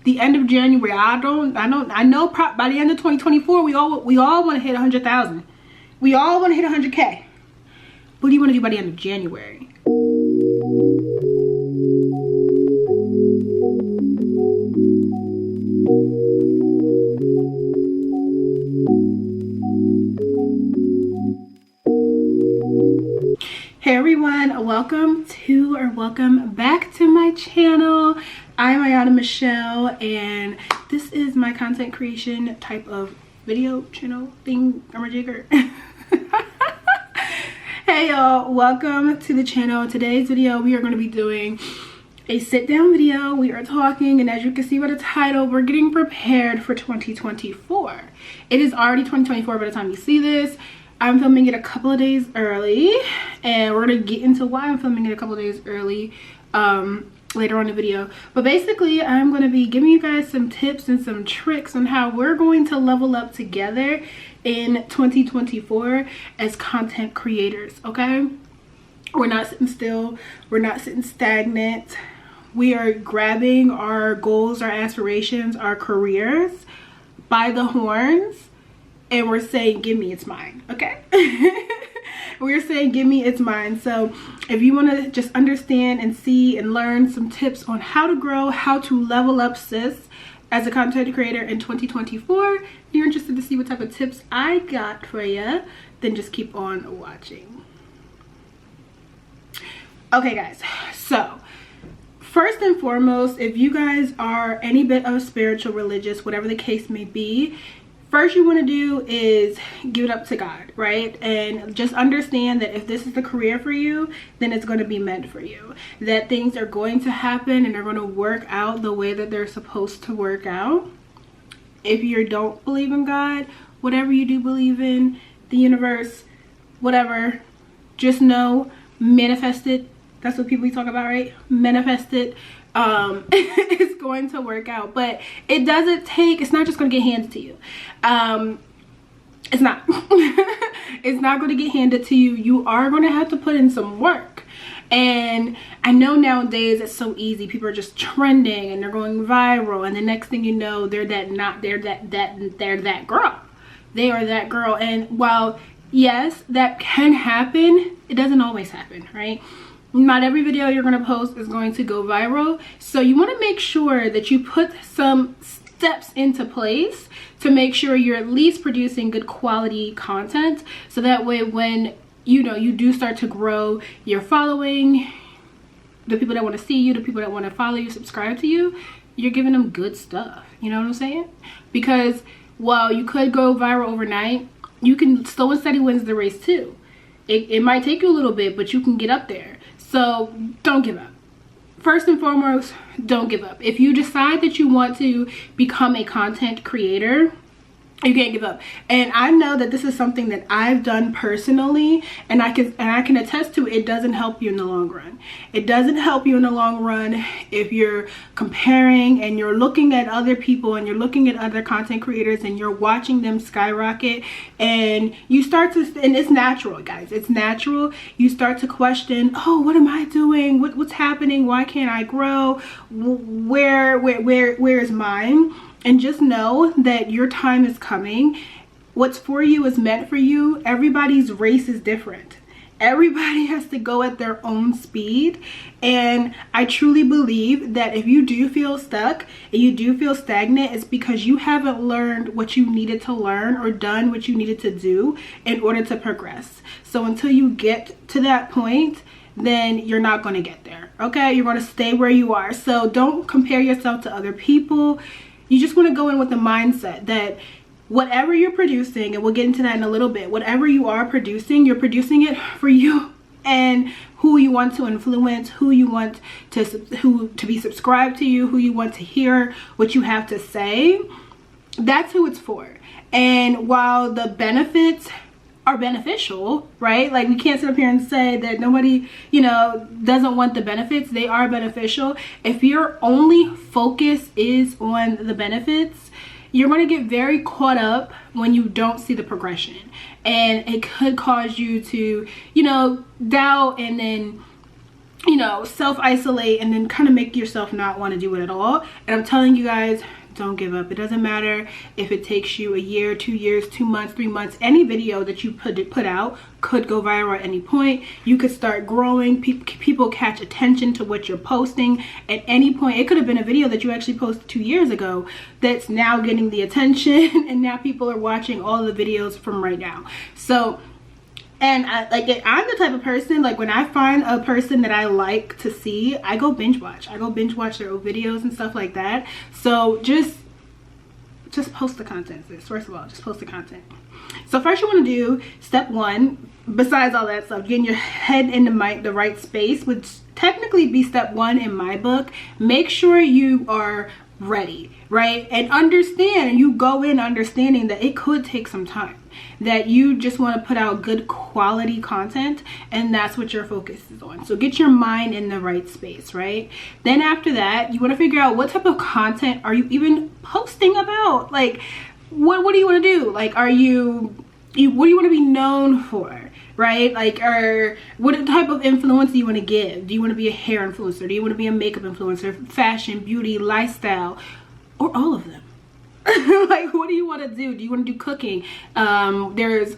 the end of January. I know by the end of 2024 we all want to hit 100,000. We all want to hit 100K. What do you want to do by the end of January? Hey everyone, welcome back to my channel. I'm Ayana Michelle, and this is my content creation type of video channel thing. I'm a jigger. Hey y'all, welcome to the channel. In today's video we are going to be doing a sit down video. We are talking, and as you can see by the title, we're getting prepared for 2024. It is already 2024 by the time you see this. I'm filming it a couple of days early, and we're gonna get into why I'm filming it a couple of days early later on in the video. But basically, I'm gonna be giving you guys some tips and some tricks on how we're going to level up together in 2024 as content creators. Okay, we're not sitting still, we're not sitting stagnant. We are grabbing our goals, our aspirations, our careers by the horns, and we're saying, give me, it's mine. Okay. We're saying, give me, it's mine. So if you want to just understand and see and learn some tips on how to grow, how to level up sis as a content creator in 2024, if you're interested to see what type of tips I got for you, then just keep on watching. Okay guys, so first and foremost, if you guys are any bit of spiritual, religious, whatever the case may be, first you want to do is give it up to God, right? And just understand that if this is the career for you, then it's going to be meant for you. That things are going to happen and they're going to work out the way that they're supposed to work out. If you don't believe in God, whatever you do believe in, the universe, whatever, just know, manifest it. That's what people talk about, right? Manifest it. It's going to work out, but it doesn't take, it's not just going to get handed to you. It's not. It's not going to get handed to you. You are going to have to put in some work. And I know nowadays it's so easy. People are just trending and they're going viral, and the next thing you know, they're that girl. They are that girl. And while yes, that can happen, it doesn't always happen, right? Not every video you're going to post is going to go viral. So you want to make sure that you put some steps into place to make sure you're at least producing good quality content. So that way when you do start to grow your following, the people that want to see you, the people that want to follow you, subscribe to you, you're giving them good stuff. You know what I'm saying? Because while you could go viral overnight, you can slow and steady wins the race too. It might take you a little bit, but you can get up there. So don't give up. First and foremost, don't give up. If you decide that you want to become a content creator, you can't give up. And I know that this is something that I've done personally, and I can attest to it. It doesn't help you in the long run. It doesn't help you in the long run if you're comparing and you're looking at other people and you're looking at other content creators and you're watching them skyrocket, and you start to, and it's natural, guys, it's natural. You start to question, oh, what am I doing? What's happening? Why can't I grow? Where is mine? And just know that your time is coming. What's for you is meant for you. Everybody's race is different. Everybody has to go at their own speed. And I truly believe that if you do feel stuck and you do feel stagnant, it's because you haven't learned what you needed to learn or done what you needed to do in order to progress. So until you get to that point, then you're not going to get there. Okay? You're going to stay where you are. So don't compare yourself to other people. You just want to go in with the mindset that whatever you're producing, and we'll get into that in a little bit, whatever you are producing, you're producing it for you and who you want to influence, who you want to be subscribed to you, who you want to hear what you have to say. That's who it's for. And while the benefits are beneficial, right? Like, we can't sit up here and say that nobody, doesn't want the benefits. They are beneficial. If your only focus is on the benefits, you're going to get very caught up when you don't see the progression. And it could cause you to, doubt and then you know, self-isolate and then kind of make yourself not want to do it at all. And I'm telling you guys, don't give up. It doesn't matter if it takes you a year, 2 years, 2 months, 3 months. Any video that you put out could go viral at any point. You could start growing. People catch attention to what you're posting at any point. It could have been a video that you actually posted 2 years ago that's now getting the attention, and now people are watching all the videos from right now. So, and I'm the type of person, like, when I find a person that I like to see, I go binge watch. I go binge watch their old videos and stuff like that. So just post the content, sis. First of all, just post the content. So first you want to do step 1, besides all that stuff, getting your head in the right space, which technically be step 1 in my book. Make sure you are ready, right? And understand, you go in understanding that it could take some time, that you just want to put out good quality content, and that's what your focus is on. So get your mind in the right space, right? Then after that, you want to figure out what type of content are you even posting about. Like, what do you want to do? Like, what do you want to be known for, right? Like, or what type of influence do you want to give? Do you want to be a hair influencer? Do you want to be a makeup influencer, fashion, beauty, lifestyle, or all of them? Like, what do you want to do? Do you want to do cooking? There's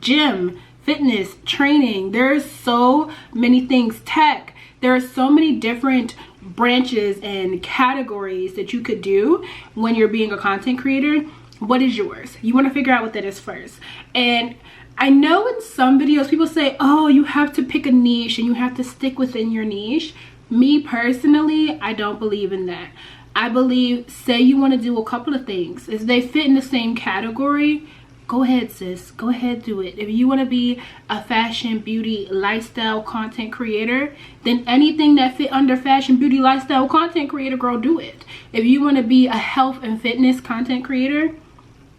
gym, fitness, training. There's so many things. Tech. There are so many different branches and categories that you could do when you're being a content creator. What is yours? You want to figure out what that is first. And I know in some videos people say, oh, you have to pick a niche and you have to stick within your niche. Me personally, I don't believe in that. I believe, say you want to do a couple of things. If they fit in the same category, go ahead, sis. Go ahead, do it. If you want to be a fashion, beauty, lifestyle content creator, then anything that fit under fashion, beauty, lifestyle content creator, girl, do it. If you want to be a health and fitness content creator,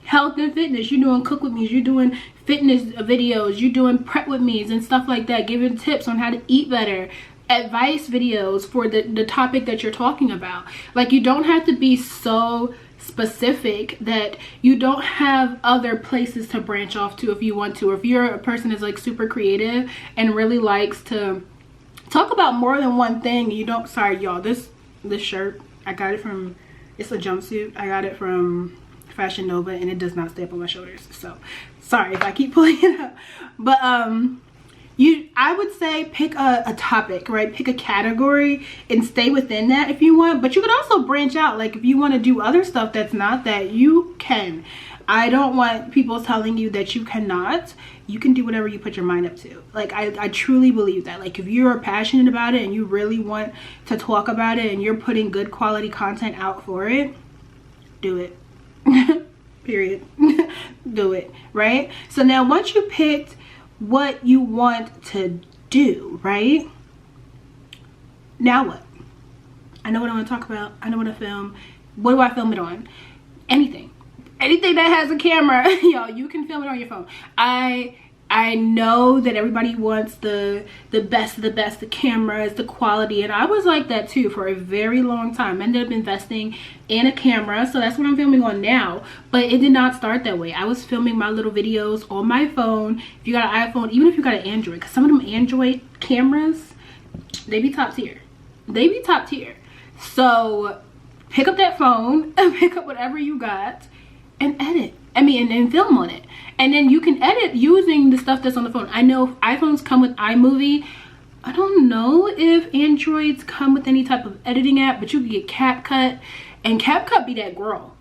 health and fitness, you're doing cook with me, you're doing fitness videos, you're doing prep with me and stuff like that, giving tips on how to eat better, advice videos for the topic that you're talking about. Like, you don't have to be so specific that you don't have other places to branch off to if you want to. Or if you're a person that's like super creative and really likes to talk about more than one thing, you don't, sorry y'all, this shirt, I got it from, it's a jumpsuit, I got it from Fashion Nova, and it does not stay up on my shoulders, so sorry if I keep pulling it up. But I would say pick a topic, right? Pick a category and stay within that if you want. But you could also branch out. Like, if you want to do other stuff that's not that, you can. I don't want people telling you that you cannot. You can do whatever you put your mind up to. Like, I truly believe that. Like, if you're passionate about it and you really want to talk about it and you're putting good quality content out for it, do it. Period. Do it, right? So now once you picked what you want to do, right? Now what? I know what I want to talk about. I know what to film. What do I film it on? Anything that has a camera. Y'all, you can film it on your phone. I know that everybody wants the best of the best, the cameras, the quality, and I was like that too for a very long time. I ended up investing in a camera, so that's what I'm filming on now. But it did not start that way. I was filming my little videos on my phone. If you got an iPhone, even if you got an Android, because some of them Android cameras, they be top tier. They be top tier. So pick up that phone and pick up whatever you got and edit. And film on it. And then you can edit using the stuff that's on the phone. I know iPhones come with iMovie. I don't know if Androids come with any type of editing app, but you can get CapCut. And CapCut be that girl.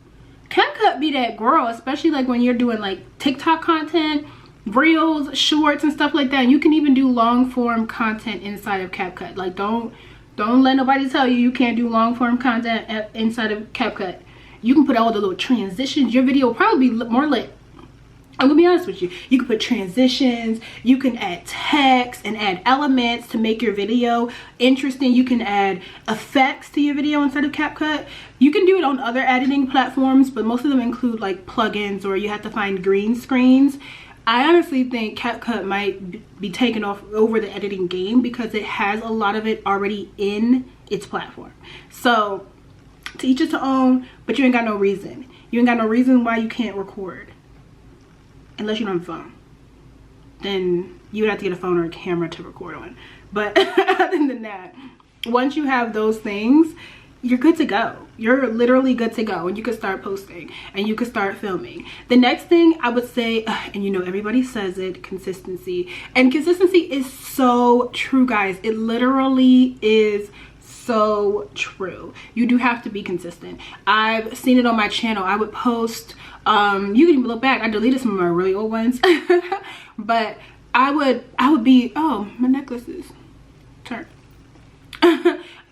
CapCut be that girl, especially like when you're doing like TikTok content, reels, shorts, and stuff like that. And you can even do long form content inside of CapCut. Like, don't let nobody tell you you can't do long form content inside of CapCut. You can put all the little transitions. Your video will probably be more lit. I'm gonna be honest with you. You can put transitions, you can add text and add elements to make your video interesting. You can add effects to your video inside of CapCut. You can do it on other editing platforms, but most of them include like plugins, or you have to find green screens. I honestly think CapCut might be taken off over the editing game because it has a lot of it already in its platform. So to each his own, but you ain't got no reason. You ain't got no reason why you can't record. Unless you don't have a phone. Then you would have to get a phone or a camera to record on. But other than that, once you have those things, you're good to go. You're literally good to go, and you can start posting and you can start filming. The next thing I would say, and you know everybody says it, consistency. And consistency is so true, guys. It literally is so true. You do have to be consistent. I've seen it on my channel. I would post, you can even look back, I deleted some of my really old ones. But I would be, oh, my necklace is turned.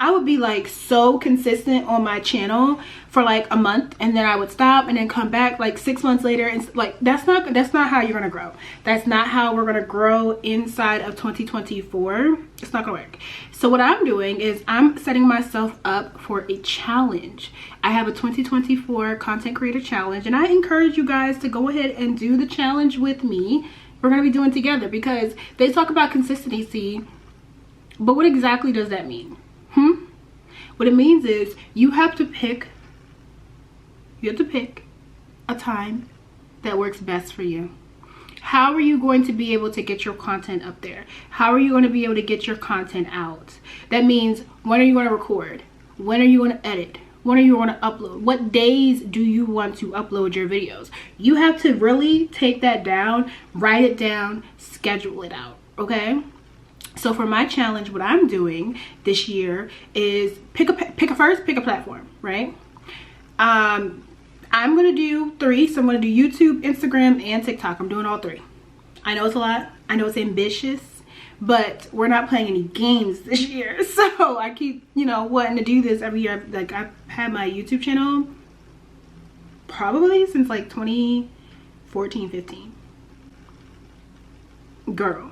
I would be like so consistent on my channel for like a month, and then I would stop and then come back like 6 months later, and like that's not how you're gonna grow. That's not how we're gonna grow inside of 2024. It's not gonna work. So what I'm doing is I'm setting myself up for a challenge. I have a 2024 content creator challenge, and I encourage you guys to go ahead and do the challenge with me. We're gonna be doing together, because they talk about consistency, but what exactly does that mean? What it means is you have to pick a time that works best for you. How are you going to be able to get your content up there? How are you going to be able to get your content out? That means, when are you going to record? When are you going to edit? When are you going to upload? What days do you want to upload your videos? You have to really take that down, write it down, schedule it out, okay? So for my challenge, what I'm doing this year is pick a platform, right? I'm gonna do 3. So I'm gonna do YouTube, Instagram, and TikTok. I'm doing all 3. I know it's a lot. I know it's ambitious, but we're not playing any games this year. So I keep, you know, wanting to do this every year. Like, I've had my YouTube channel probably since like 2014, 15. Girl,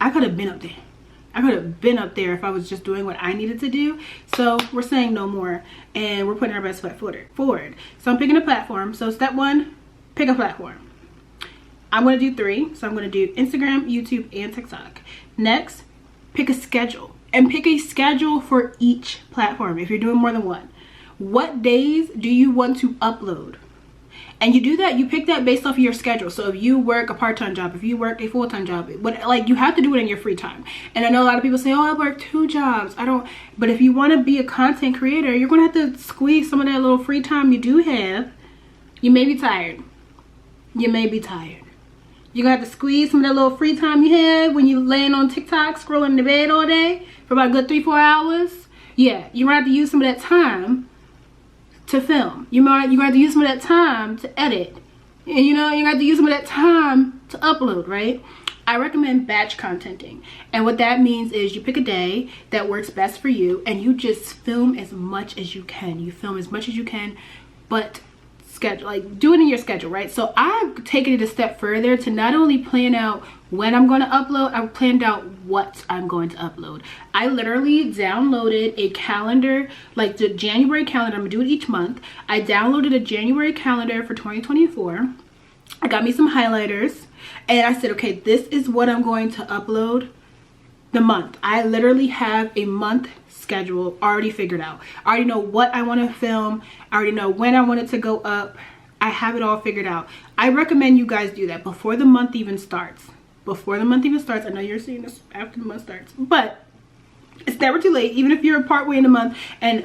I could have been up there. I could have been up there if I was just doing what I needed to do. So we're saying no more, and we're putting our best foot forward. So I'm picking a platform. So step 1, pick a platform. I'm going to do 3. So I'm going to do Instagram, YouTube, and TikTok. Next, pick a schedule, and pick a schedule for each platform if you're doing more than one. What days do you want to upload? And you do that, you pick that based off of your schedule. So if you work a part-time job, if you work a full-time job, like, you have to do it in your free time. And I know a lot of people say, oh, I work 2 jobs. But if you want to be a content creator, you're going to have to squeeze some of that little free time you do have. You may be tired. You may be tired. You're going to have to squeeze some of that little free time you have when you're laying on TikTok, scrolling in the bed all day for about a good 3-4 hours. Yeah, you're going to have to use some of that time to film. You're going to have to use some of that time to edit. And you know, you're going to have to use some of that time to upload, right? I recommend batch contenting. And what that means is you pick a day that works best for you, and you just film as much as you can. You film as much as you can, but schedule, like, do it in your schedule, right? So I've taken it a step further to not only plan out when I'm going to upload, I've planned out what I'm going to upload. I literally downloaded a calendar, like the January calendar. I'm gonna do it each month. I downloaded a January calendar for 2024. I got me some highlighters, and I said, okay, this is what I'm going to upload the month. I literally have a month schedule already figured out. I already know what I want to film. I already know when I want it to go up. I have it all figured out. I recommend you guys do that before the month even starts. Before the month even starts. I know you're seeing this after the month starts, but it's never too late, even if you're partway in the month. And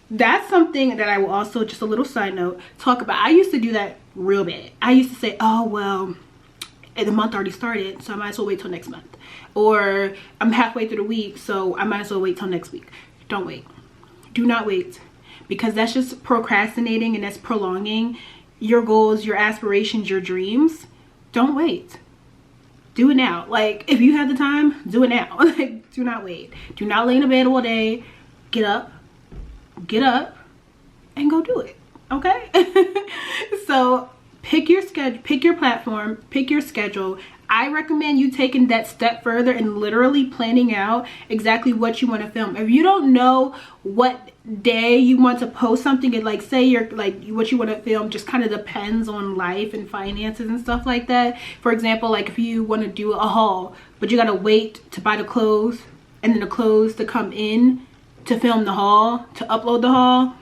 that's something that I will also, just a little side note, talk about. I used to do that real bad. I used to say, oh, well, the month already started, so I might as well wait till next month. Or I'm halfway through the week, so I might as well wait till next week. Don't wait. Do not wait, because that's just procrastinating, and that's prolonging your goals, your aspirations, your dreams. Don't wait. Do it now. Like, if you have the time, do it now. Like, do not wait. Do not lay in the bed all day. Get up, and go do it. Okay? So pick your schedule, pick your platform, pick your schedule. I recommend you taking that step further and literally planning out exactly what you want to film. If you don't know what day you want to post something, and like, say you're like, what you want to film just kind of depends on life and finances and stuff like that. For example, like if you want to do a haul, but you got to wait to buy the clothes and then the clothes to come in to film the haul, to upload the haul,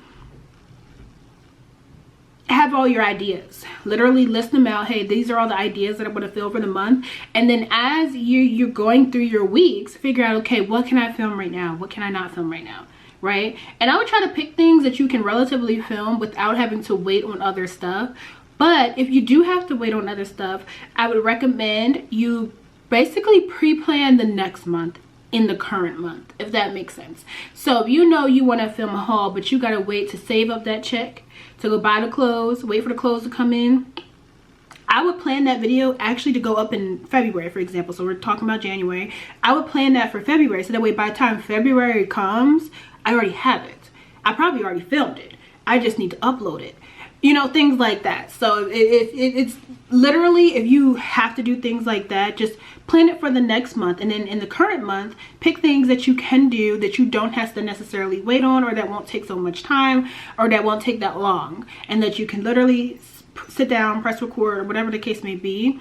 have have all your ideas. Literally list them out. Hey, these are all the ideas that I want to film for the month. And then as you're going through your weeks, figure out, okay, what can I film right now? What can I not film right now? Right? And I would try to pick things that you can relatively film without having to wait on other stuff. But if you do have to wait on other stuff, I would recommend you basically pre-plan the next month in the current month, if that makes sense. So if you know you want to film a haul, but you got to wait to save up that check to go buy the clothes, wait for the clothes to come in, I would plan that video actually to go up in February, for example. So we're talking about January. I would plan that for February, so that way by the time February comes, I already have it. I probably already filmed it. I just need to upload it. You know, things like that. So it's literally, if you have to do things like that, just plan it for the next month. And then in the current month, pick things that you can do that you don't have to necessarily wait on, or that won't take so much time, or that won't take that long, and that you can literally sit down, press record, or whatever the case may be.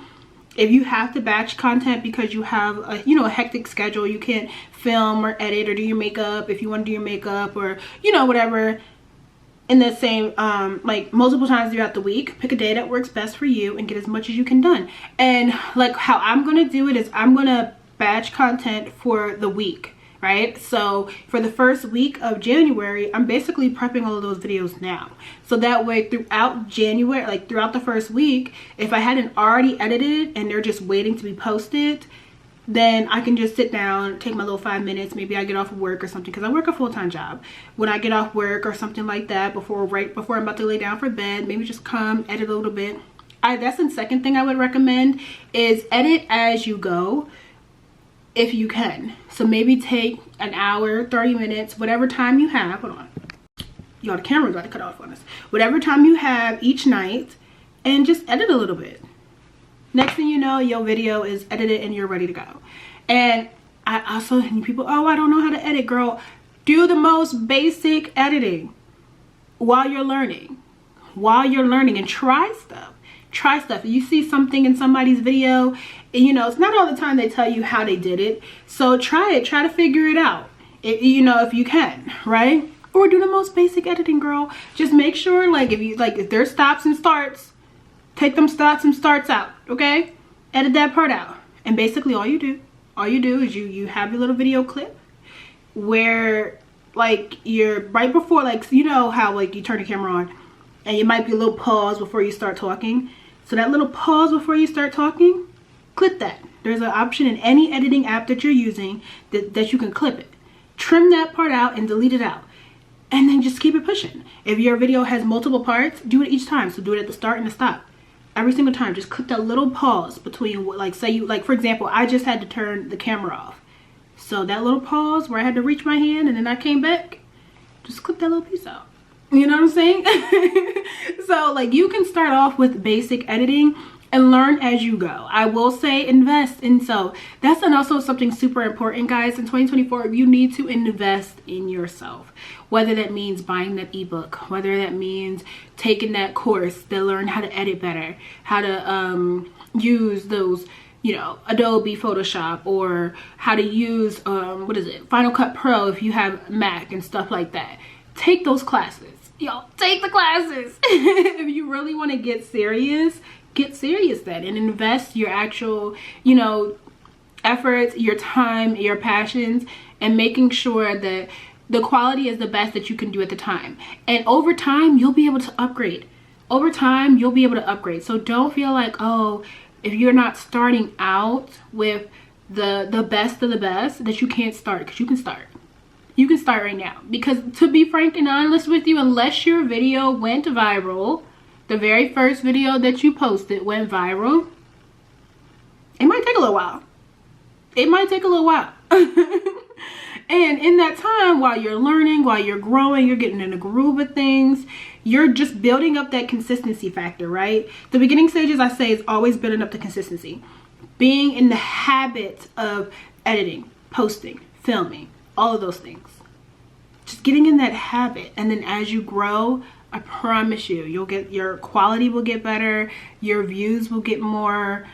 If you have to batch content because you have a, you know, a hectic schedule, you can't film or edit or do your makeup, if you want to do your makeup, or, you know, whatever, in the same like multiple times throughout the week, pick a day that works best for you and get as much as you can done. And like how I'm going to do it is I'm going to batch content for the week, right? So for the first week of January, I'm basically prepping all of those videos now. So that way throughout January, like throughout the first week, if I hadn't already edited and they're just waiting to be posted, then I can just sit down, take my little 5 minutes. Maybe I get off of work or something, because I work a full-time job. When I get off work or something like that, right before I'm about to lay down for bed, maybe just come edit a little bit. That's the second thing I would recommend, is edit as you go if you can. So maybe take an hour, 30 minutes, whatever time you have. Hold on. Y'all, the camera's about to cut off on us. Whatever time you have each night, and just edit a little bit. Next thing you know, your video is edited and you're ready to go. And I also, people, oh, I don't know how to edit. Girl, do the most basic editing while you're learning. And try stuff. If you see something in somebody's video, you know, it's not all the time they tell you how they did it. So try it. Try to figure it out, you know, if you can, right? Or do the most basic editing, girl. Just make sure, like, if there's stops and starts, take them stops and starts out, okay? Edit that part out. And basically all you do is you have your little video clip where, like, you're right before, like, you know how, like, you turn the camera on and it might be a little pause before you start talking. So that little pause before you start talking, clip that. There's an option in any editing app that you're using that you can clip it. Trim that part out and delete it out. And then just keep it pushing. If your video has multiple parts, do it each time. So do it at the start and the stop. Every single time, just click that little pause between, like, say you, like, for example, I just had to turn the camera off. So that little pause where I had to reach my hand and then I came back, just click that little piece out. You know what I'm saying? So, like, you can start off with basic editing and learn as you go. I will say invest. And so that's also something super important, guys. In 2024, you need to invest in yourself. Whether that means buying that ebook, whether that means taking that course to learn how to edit better, how to use those, you know, Adobe Photoshop, or how to use Final Cut Pro if you have Mac and stuff like that. Take those classes. Yo, take the classes. If you really want to get serious then, and invest your actual, you know, efforts, your time, your passions, and making sure that the quality is the best that you can do at the time. And over time, you'll be able to upgrade. So don't feel like, oh, if you're not starting out with the best of the best, that you can't start, because you can start. You can start right now. Because to be frank and honest with you, unless your video went viral, the very first video that you posted went viral, it might take a little while. And in that time, while you're learning, while you're growing, you're getting in the groove of things, you're just building up that consistency factor, right? The beginning stages, I say, is always building up the consistency. Being in the habit of editing, posting, filming, all of those things. Just getting in that habit. And then as you grow, I promise you, your quality will get better, your views will get more.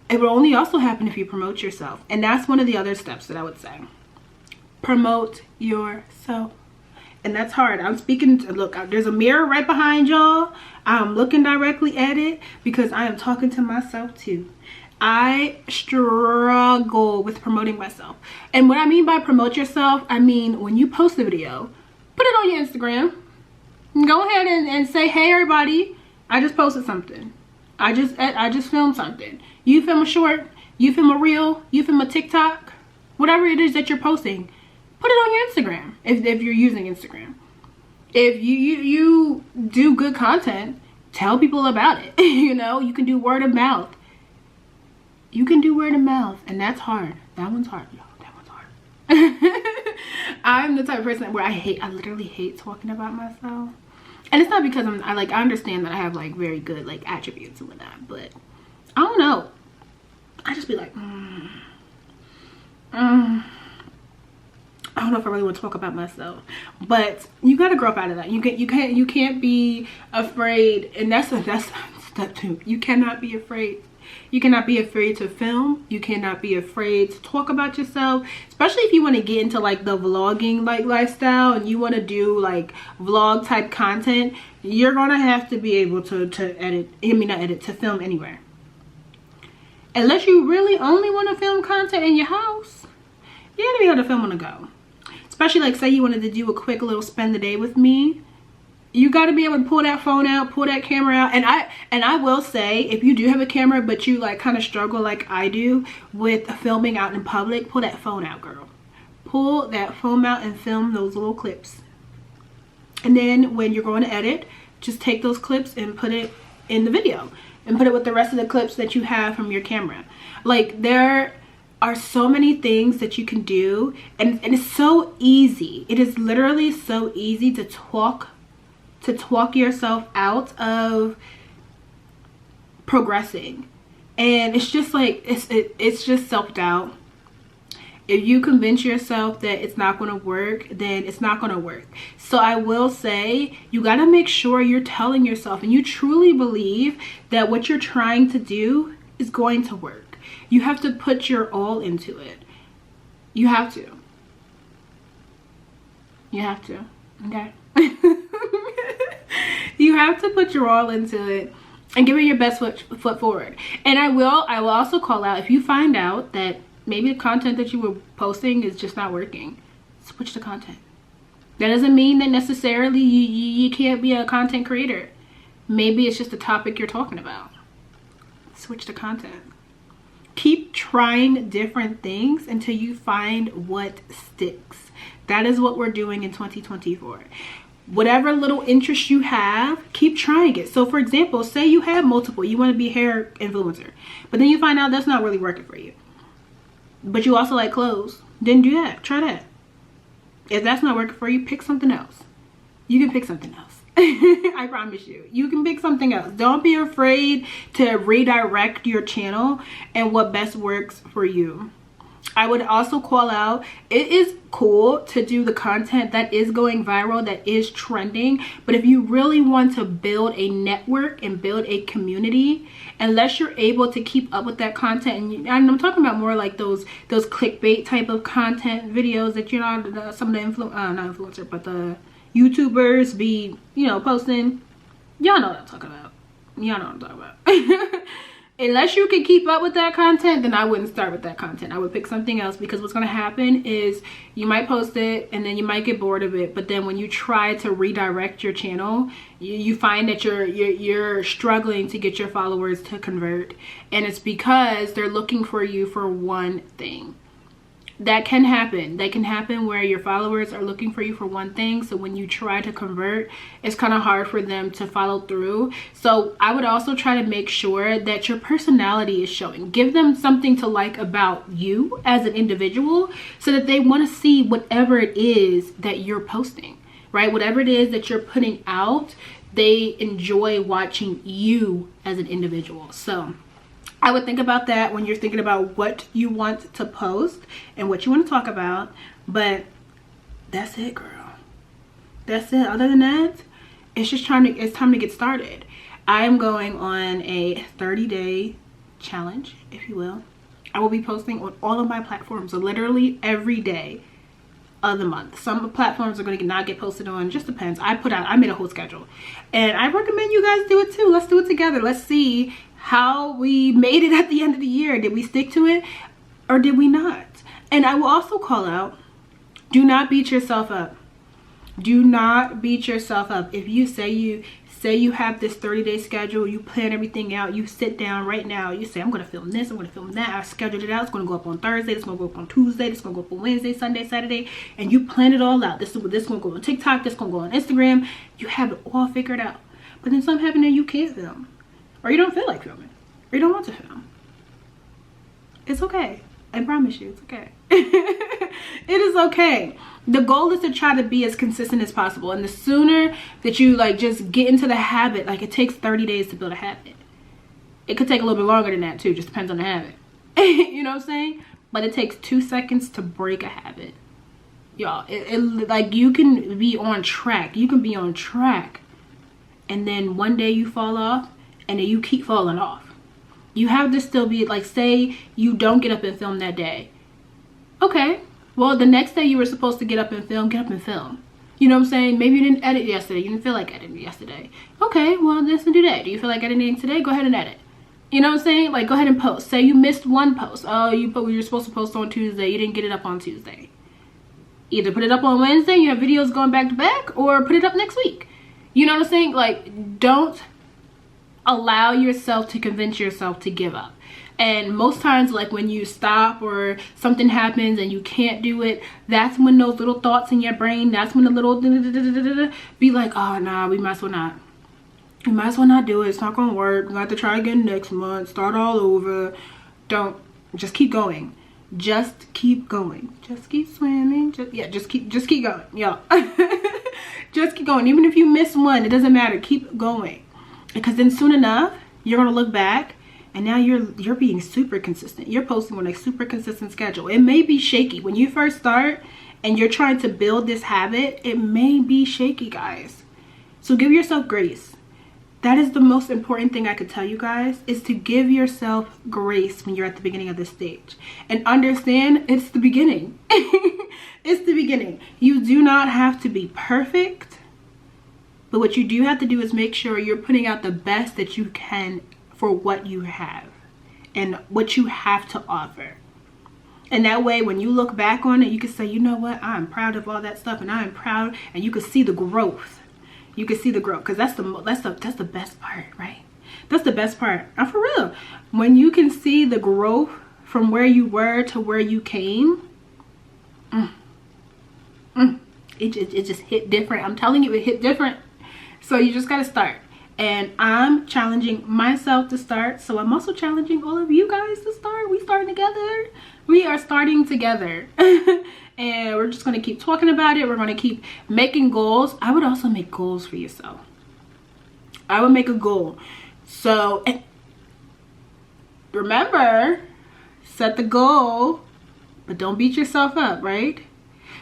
It will only also happen if you promote yourself. And that's one of the other steps that I would say. Promote yourself. And that's hard. I'm speaking to, look, there's a mirror right behind y'all. I'm looking directly at it because I am talking to myself too. I struggle with promoting myself. And what I mean by promote yourself, I mean when you post a video, put it on your Instagram. Go ahead and say, hey everybody, I just posted something. I just filmed something. You film a short, you film a reel, you film a TikTok, whatever it is that you're posting, put it on your Instagram if you're using Instagram. If you do good content, tell people about it. You know, you can do word of mouth. You can do word of mouth, and that's hard. That one's hard, y'all. That one's hard. I'm the type of person where I literally hate talking about myself. And it's not because I understand that I have like very good like attributes and whatnot, but I don't know. I just be like, I don't know if I really want to talk about myself, but you got to grow up out of that. You can't be afraid, and that's step 2. You cannot be afraid. You cannot be afraid to film. You cannot be afraid to talk about yourself, especially if you want to get into like the vlogging like lifestyle and you want to do like vlog type content. You're gonna have to be able to film anywhere. Unless you really only want to film content in your house, you're gonna be able to film on the go. Especially like say you wanted to do a quick little spend the day with me. You got to be able to pull that phone out, pull that camera out. And I will say, if you do have a camera but you like kind of struggle like I do with filming out in public, pull that phone out, girl. Pull that phone out and film those little clips. And then when you're going to edit, just take those clips and put it in the video and put it with the rest of the clips that you have from your camera. Like, there are so many things that you can do, and it's so easy. It is literally so easy to talk yourself out of progressing. And it's just like it's just self-doubt. If you convince yourself that it's not going to work, then it's not going to work. So I will say, you got to make sure you're telling yourself and you truly believe that what you're trying to do is going to work. You have to put your all into it. You have to. You have to. Okay? You have to put your all into it and give it your best foot forward. And I will also call out, if you find out that maybe the content that you were posting is just not working, switch the content. That doesn't mean that necessarily you can't be a content creator. Maybe it's just the topic you're talking about. Switch the content. Keep trying different things until you find what sticks. That is what we're doing in 2024. Whatever little interest you have, keep trying it. So for example, say you have multiple, you want to be a hair influencer, but then you find out that's not really working for you. But you also like clothes. Then do that. Try that. If that's not working for you, pick something else. You can pick something else. I promise you. You can pick something else. Don't be afraid to redirect your channel and what best works for you. I would also call out, it is cool to do the content that is going viral, that is trending, but if you really want to build a network and build a community, unless you're able to keep up with that content, and I'm talking about more like those clickbait type of content videos that, you know, some of the not influencer, but the YouTubers be, you know, posting. Y'all know what I'm talking about. Y'all know what I'm talking about. Unless you can keep up with that content, then I wouldn't start with that content. I would pick something else, because what's going to happen is you might post it and then you might get bored of it. But then when you try to redirect your channel, you find that you're struggling to get your followers to convert. And it's because they're looking for you for one thing. That can happen. That can happen where your followers are looking for you for one thing. So when you try to convert, it's kind of hard for them to follow through. So I would also try to make sure that your personality is showing. Give them something to like about you as an individual, so that they want to see whatever it is that you're posting, right? Whatever it is that you're putting out, they enjoy watching you as an individual. So I would think about that when you're thinking about what you want to post and what you want to talk about. But that's it, girl. That's it. Other than that, it's time to get started. I am going on a 30-day challenge, if you will. I will be posting on all of my platforms, so literally every day. of the month. Some platforms are going to not get posted on. It just depends. I made a whole schedule, and I recommend you guys do it too. Let's do it together. Let's see how we made it at the end of the year. Did we stick to it or did we not? And I will also call out, do not beat yourself up. Do not beat yourself up. If you say you have this 30-day schedule, you plan everything out, you sit down right now, you say, I'm going to film this, I'm going to film that, I scheduled it out, it's going to go up on Thursday, it's going to go up on Tuesday, it's going to go up on Wednesday, Sunday, Saturday, and you plan it all out. This is going to go on TikTok, this is going to go on Instagram. You have it all figured out. But then something happened that you can't film, or you don't feel like filming, or you don't want to film. It's okay. I promise you, it's okay. It is okay. The goal is to try to be as consistent as possible, and the sooner that you like just get into the habit, like it takes 30 days to build a habit. It could take a little bit longer than that too, just depends on the habit. You know what I'm saying? But it takes 2 seconds to break a habit, y'all. Like you can be on track, and then one day you fall off, and then you keep falling off. You have to still be like, say you don't get up and film that day. Okay, well, the next day you were supposed to get up and film. You know what I'm saying? Maybe you didn't edit yesterday. You didn't feel like editing yesterday. Okay, well, let's do that. Do you feel like editing today? Go ahead and edit. You know what I'm saying? Like, go ahead and post. Say you missed one post. Oh, you're supposed to post on Tuesday. You didn't get it up on Tuesday. Either put it up on Wednesday, you have videos going back to back, or put it up next week. You know what I'm saying? Like, don't allow yourself to convince yourself to give up. And most times, like when you stop or something happens and you can't do it, that's when those little thoughts in your brain, that's when the little be like, oh nah, we might as well not do it, it's not gonna work, we have to try again next month, start all over. Don't, just keep going, just keep going, just keep swimming, just keep going, y'all. Just keep going. Even if you miss one, it doesn't matter, keep going, because then soon enough you're gonna look back and now you're being super consistent. You're posting on a super consistent schedule. It may be shaky when you first start and you're trying to build this habit. It may be shaky, guys, so give yourself grace. That is the most important thing I could tell you guys, is to give yourself grace when you're at the beginning of this stage, and understand it's the beginning. It's the beginning. You do not have to be perfect, but what you do have to do is make sure you're putting out the best that you can for what you have and what you have to offer. And that way, when you look back on it, you can say, you know what, I'm proud of all that stuff, and I'm proud, and you can see the growth. You can see the growth, because that's the best part, right? That's the best part. And for real, when you can see the growth from where you were to where you came, it just hit different. I'm telling you, it hit different. So you just gotta start. And I'm challenging myself to start, so I'm also challenging all of you guys to start. We starting together. We are starting together. And we're just going to keep talking about it. We're going to keep making goals. I would also make goals for yourself. I would make a goal. So remember, set the goal, but don't beat yourself up, right?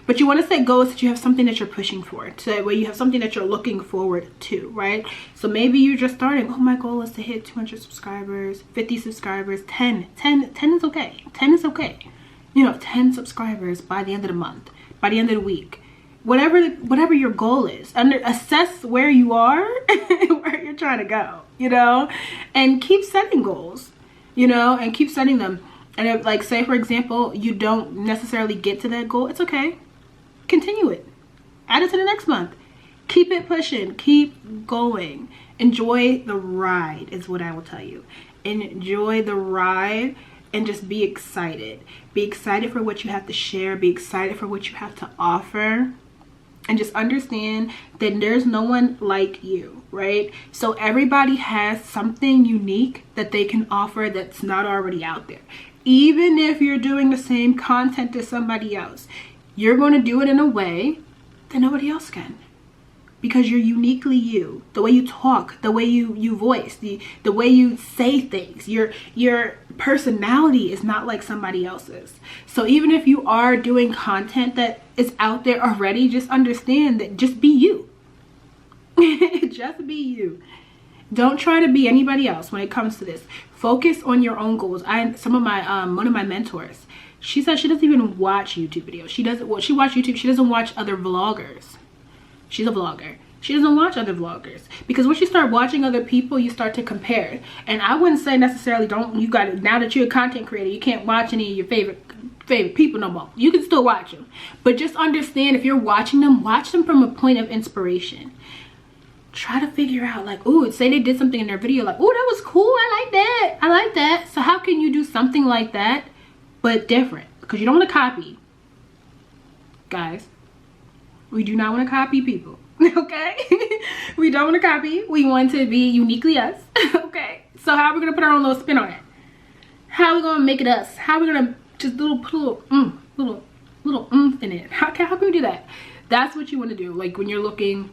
But you want to set goals that you have something that you're pushing for, so that way you have something that you're looking forward to, right? So maybe you're just starting, oh, my goal is to hit 200 subscribers, 50 subscribers, 10 is okay. 10 is okay. You know, 10 subscribers by the end of the month, by the end of the week, whatever your goal is. Assess where you are, where you're trying to go, you know, and keep setting goals, you know, and keep setting them. And if, like, say for example, you don't necessarily get to that goal, it's okay. Continue it. Add it to the next month. Keep it pushing. Keep going. Enjoy the ride is what I will tell you. Enjoy the ride and just be excited. Be excited for what you have to share. Be excited for what you have to offer. And just understand that there's no one like you, right? So everybody has something unique that they can offer that's not already out there. Even if you're doing the same content as somebody else, you're going to do it in a way that nobody else can, because you're uniquely you. The way you talk, the way you voice, the way you say things, your personality is not like somebody else's. So even if you are doing content that is out there already, just understand that just be you. Just be you. Don't try to be anybody else when it comes to this. Focus on your own goals. One of my mentors, She says she doesn't even watch YouTube videos. She doesn't, well, she watches YouTube. She doesn't watch other vloggers. She's a vlogger. She doesn't watch other vloggers, because once you start watching other people, you start to compare. And I wouldn't say necessarily you got it, now that you're a content creator, you can't watch any of your favorite people no more. You can still watch them, but just understand, if you're watching them, watch them from a point of inspiration. Try to figure out, like, oh, say they did something in their video, like, oh, that was cool, I like that, I like that. So how can you do something like that but different? Because you don't want to copy, guys. We do not want to copy people. Okay. We don't want to copy. We want to be uniquely us. Okay. So how are we gonna put our own little spin on it? How are we gonna make it us? How are we gonna just put a little oomph in it? How can we do that? That's what you want to do. Like, when you're looking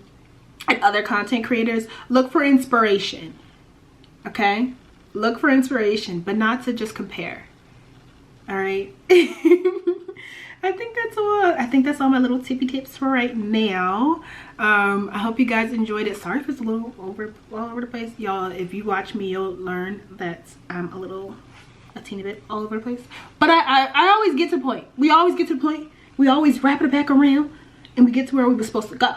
at other content creators, look for inspiration. Okay, look for inspiration, but not to just compare. All right. I think that's all my little tippy tips for right now. I hope you guys enjoyed it. Sorry if it's a little all over the place, y'all. If you watch me, you'll learn that I'm a teeny bit all over the place, but I always get to the point. We always get to the point. We always wrap it back around and we get to where we were supposed to go.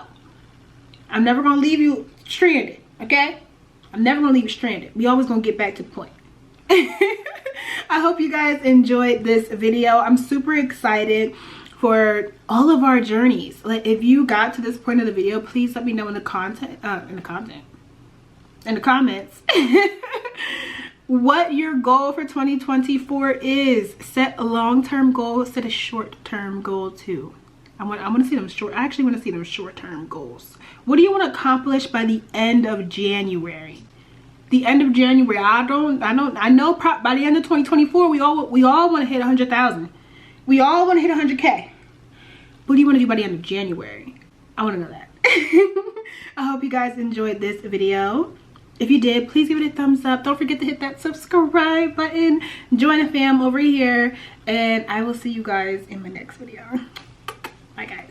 I'm never gonna leave you stranded, okay? I'm never gonna leave you stranded. We always gonna get back to the point. I hope you guys enjoyed this video. I'm super excited for all of our journeys. Like, if you got to this point of the video, please let me know in the comments what your goal for 2024 is. Set a long-term goal, set a short-term goal too. I want to see them I actually want to see them short-term goals. What do you want to accomplish by the end of January? The end of January. I know by the end of 2024, we all want to hit 100,000. We all want to hit 100K. What do you want to do by the end of January? I want to know that. I hope you guys enjoyed this video. If you did, please give it a thumbs up. Don't forget to hit that subscribe button. Join the fam over here. And I will see you guys in my next video. Bye, guys.